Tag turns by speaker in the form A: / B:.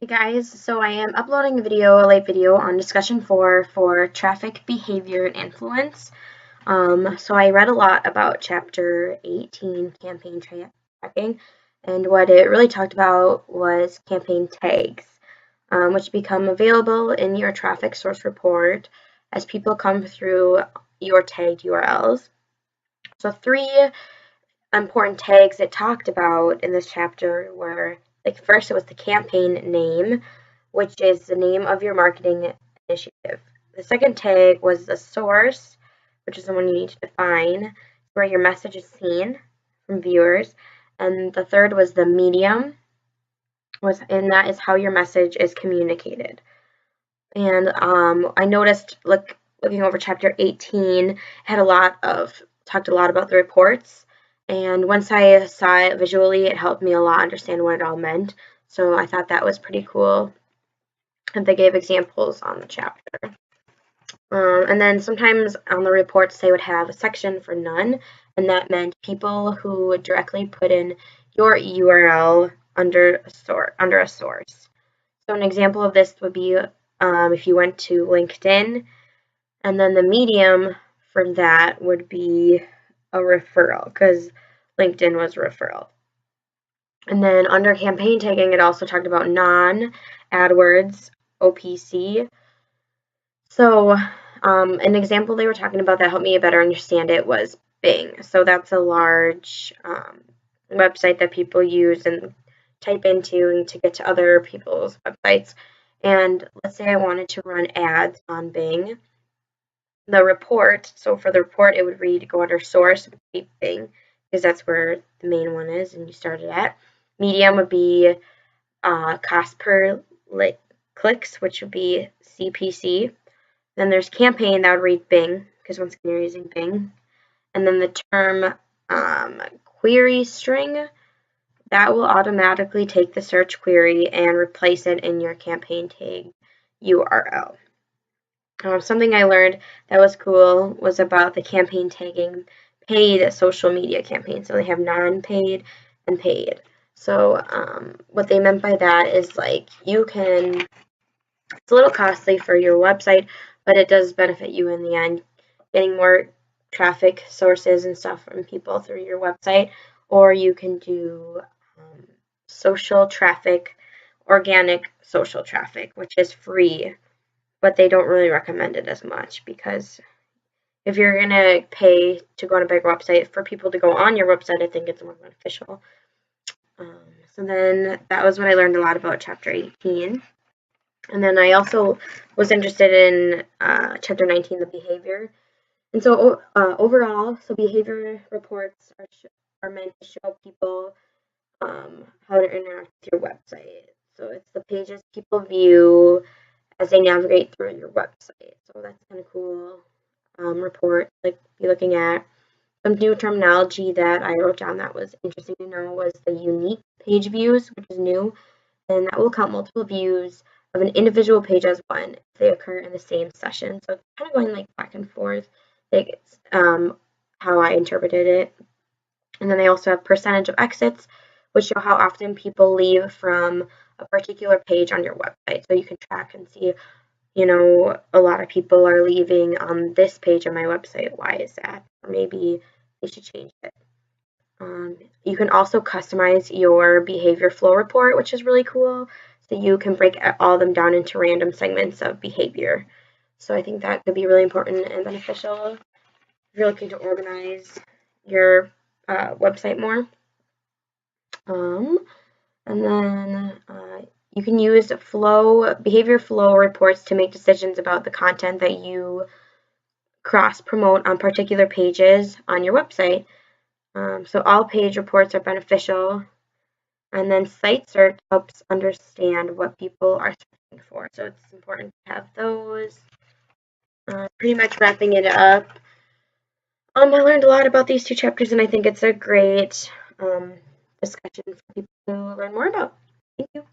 A: Hey guys, so I am uploading a late video on discussion 4 for traffic behavior and influence. So I read a lot about chapter 18, campaign tracking, and what it really talked about was campaign tags, which become available in your traffic source report as people come through your tagged URLs. So 3 important tags it talked about in this chapter were, like, first it was the campaign name, which is the name of your marketing initiative. The second tag was the source, which is the one you need to define, where your message is seen from viewers. And the third was the medium, and that is how your message is communicated. And I noticed, looking over chapter 18, had talked a lot about the reports. And once I saw it visually, it helped me a lot understand what it all meant. So I thought that was pretty cool. And they gave examples on the chapter. And then sometimes on the reports, they would have a section for none. And that meant people who would directly put in your URL under a source. So an example of this would be if you went to LinkedIn, and then the medium for that would be a referral, because LinkedIn was a referral. And then under campaign tagging, it also talked about non-AdWords, OPC. So an example they were talking about that helped me better understand it was Bing. So that's a large website that people use and type into to get to other people's websites. And let's say I wanted to run ads on Bing. The report, so for the report, it would read, go under source, would be Bing, because that's where the main one is and you started at. Medium would be cost per clicks, which would be CPC. Then there's campaign, that would read Bing, because once again you're using Bing. And then the term query string, that will automatically take the search query and replace it in your campaign tag URL. Something I learned that was cool was about the campaign tagging paid social media campaigns. So they have non-paid and paid. So what they meant by that is, like, it's a little costly for your website, but it does benefit you in the end, getting more traffic sources and stuff from people through your website. Or you can do social traffic, organic social traffic, which is free, but they don't really recommend it as much, because if you're going to pay to go on a big website for people to go on your website, I think it's more beneficial. So then that was what I learned a lot about chapter 18. And then I also was interested in chapter 19, the behavior. And so overall, so behavior reports are meant to show people how to interact with your website. So it's the pages people view as they navigate through your website. So that's kind of cool report, like, be looking at. Some new terminology that I wrote down that was interesting to know was the unique page views, which is new, and that will count multiple views of an individual page as one if they occur in the same session. So it's kind of going like back and forth. It's how I interpreted it. And then they also have percentage of exits, which show how often people leave from a particular page on your website. So you can track and see, a lot of people are leaving on this page on my website. Why is that? Or maybe they should change it. You can also customize your behavior flow report, which is really cool. So you can break all of them down into random segments of behavior. So I think that could be really important and beneficial if you're looking to organize your website more. And then you can use behavior flow reports to make decisions about the content that you cross-promote on particular pages on your website. So all page reports are beneficial. And then site search helps understand what people are searching for. So it's important to have those. Pretty much wrapping it up. I learned a lot about these 2 chapters, and I think it's a great discussion for people to learn more about. Thank you.